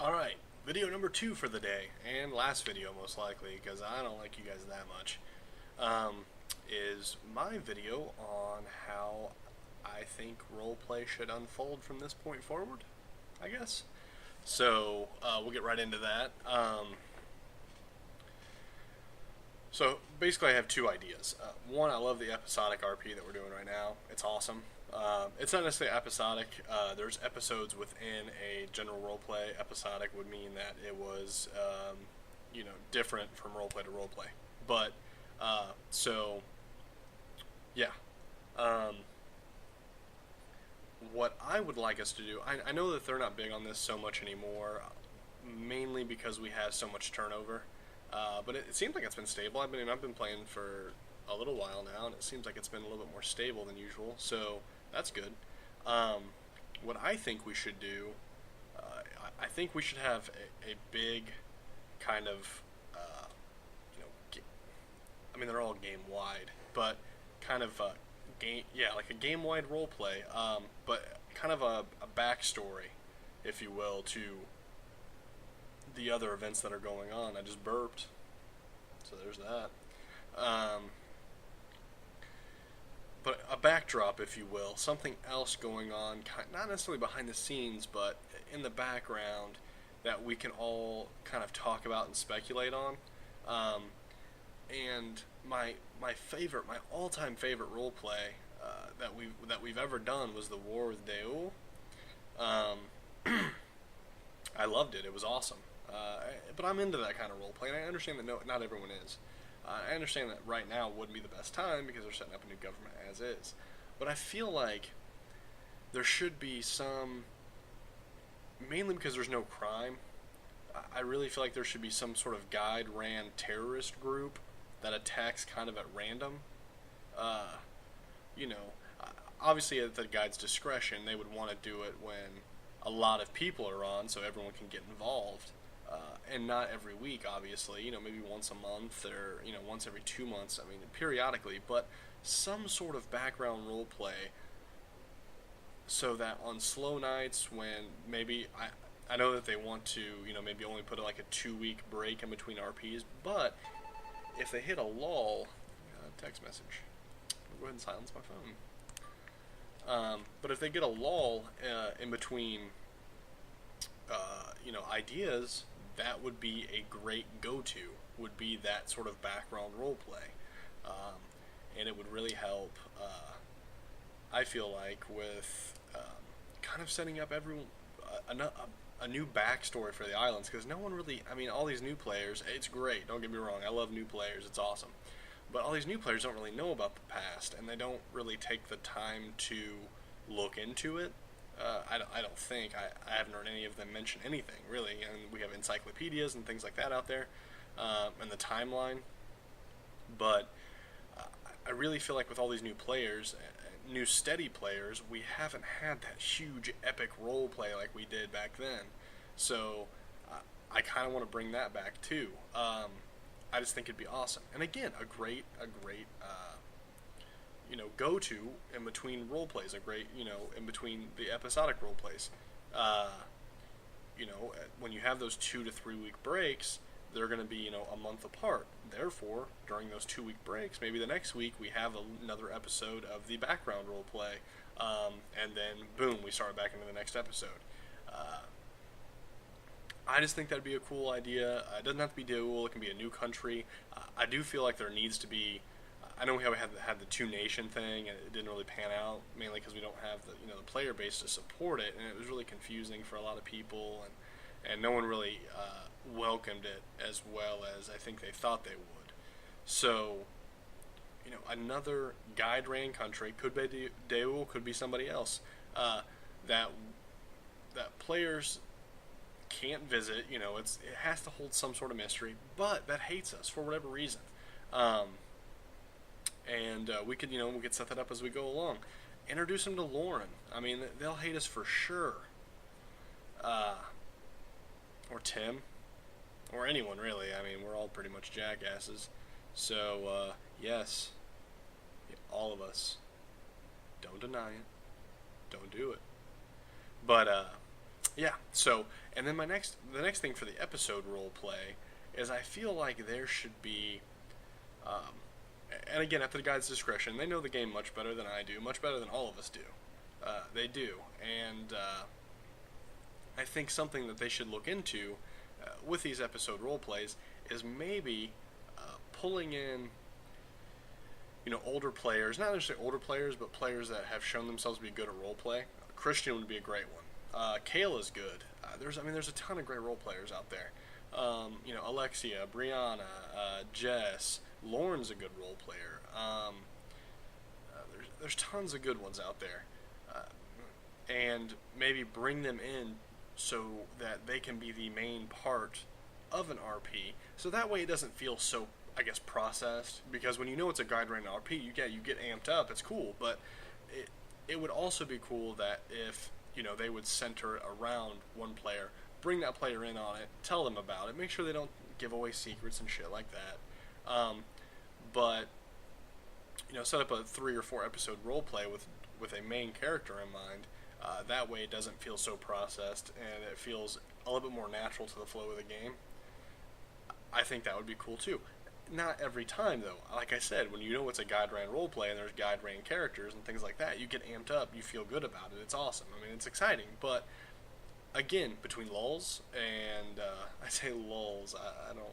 Alright, video number 2 for the day, and last video most likely, because I don't like you guys that much, is my video on how I think roleplay should unfold from this point forward, I guess. So, we'll get right into that. So, basically I have two ideas. One, I love the episodic RP that we're doing right now. It's awesome. It's not necessarily episodic. There's episodes within a general roleplay. Episodic would mean that it was, different from roleplay to roleplay. But, so, yeah. Um, what I would like us to do, I know that they're not big on this so much anymore, mainly because we have so much turnover. But it seems like it's been stable. I've been playing for a little while now, and it seems like it's been a little bit more stable than usual. So that's good. Um, what I think we should do, I think we should have a big kind of, you know, they're all game wide, but kind of game, yeah, like a game wide role play, but kind of a backstory, if you will, to the other events that are going on. I just burped, so there's that. Um, but a backdrop, if you will, something else going on, not necessarily behind the scenes, but in the background that we can all kind of talk about and speculate on. Um, and my all time favorite role play that we've ever done was the War with Deul. Um, I loved it. It was awesome. But I'm into that kind of role play, and I understand that not everyone is. I understand that right now wouldn't be the best time because they're setting up a new government as is. But I feel like there should be some, mainly because there's no crime, I really feel like there should be some sort of guide ran terrorist group that attacks kind of at random. Uh, you know, Obviously at the guide's discretion, they would want to do it when a lot of people are on so everyone can get involved. And not every week, obviously, maybe once a month or, once every 2 months, periodically, but some sort of background role play so that on slow nights when maybe I know that they want to, maybe only put like a 2 week break in between RPs, but if they hit a lull, text message, I'll go ahead and silence my phone. But if they get a lull in between, ideas, that would be a great go-to. Would be that sort of background role play, and it would really help. I feel like with kind of setting up everyone a new backstory for the islands, because no one really. All these new players. It's great. Don't get me wrong. I love new players. It's awesome. But all these new players don't really know about the past, and they don't really take the time to look into it. I don't think. I haven't heard any of them mention anything, really. And we have encyclopedias and things like that out there, and the timeline. But I really feel like with all these new players, new steady players, we haven't had that huge epic role play like we did back then. So I kind of want to bring that back too. I just think it'd be awesome. And again, a great, go-to in between role plays. A great, in between the episodic role plays. When you have those 2 to 3 week breaks, they're going to be, a month apart. Therefore, during those 2 week breaks, maybe the next week we have another episode of the background role play, and then boom, we start back into the next episode. I just think that'd be a cool idea. It doesn't have to be dual. It can be a new country. I do feel like there needs to be. I know we had the two nation thing, and it didn't really pan out, mainly because we don't have the player base to support it, and it was really confusing for a lot of people, and no one really welcomed it as well as I think they thought they would. So, another guide ran country could be Deul, could be somebody else that players can't visit. It has to hold some sort of mystery, but that hates us for whatever reason. And we could set that up as we go along. Introduce them to Lauren. They'll hate us for sure. Or Tim, or anyone really. We're all pretty much jackasses. So yes, all of us. Don't deny it. Don't do it. But Yeah. So, and then the next thing for the episode role play is I feel like there should be, um, and again at the guide's discretion, they know the game much better than I do, much better than all of us do. They do, and I think something that they should look into with these episode role plays is maybe pulling in, older players, not necessarily older players, but players that have shown themselves to be good at role play. Christian would be a great one. Kayla's good. There's a ton of great role players out there. Alexia, Brianna, Jess, Lauren's a good role player. There's tons of good ones out there, and maybe bring them in so that they can be the main part of an RP. So that way it doesn't feel so, I guess, processed. Because when you know it's a guide ran RP, you get amped up. It's cool, but it would also be cool that if they would center around one player, bring that player in on it, tell them about it, make sure they don't give away secrets and shit like that. But set up a 3 or 4 episode role play with a main character in mind. That way it doesn't feel so processed and it feels a little bit more natural to the flow of the game. I think that would be cool too. Not every time though. Like I said, when you know it's a guide ran role play and there's guide ran characters and things like that, you get amped up, you feel good about it. It's awesome. I mean, it's exciting. But again, between lulls and I say lulls, I don't,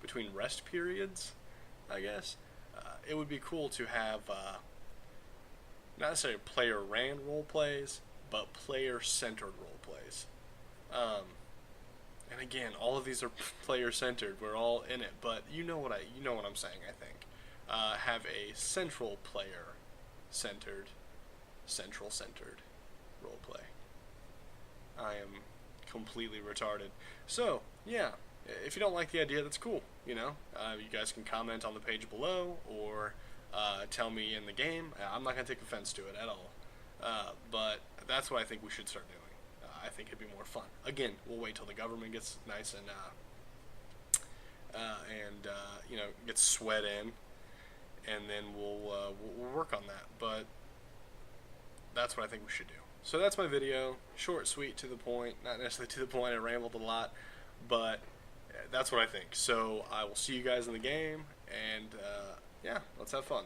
between rest periods, I guess, it would be cool to have not necessarily player ran role plays, but player centered role plays. Um, and again, all of these are player centered. We're all in it, but you know what I'm saying. I think have a central player centered, central centered role play. I am completely retarded. So yeah, if you don't like the idea, that's cool. You guys can comment on the page below or tell me in the game. I'm not gonna take offense to it at all. But that's what I think we should start doing. I think it'd be more fun. Again, we'll wait till the government gets nice and gets sweat in, and then we'll work on that. But that's what I think we should do. So that's my video. Short, sweet, to the point. Not necessarily to the point. I rambled a lot, but that's what I think. So I will see you guys in the game, and let's have fun.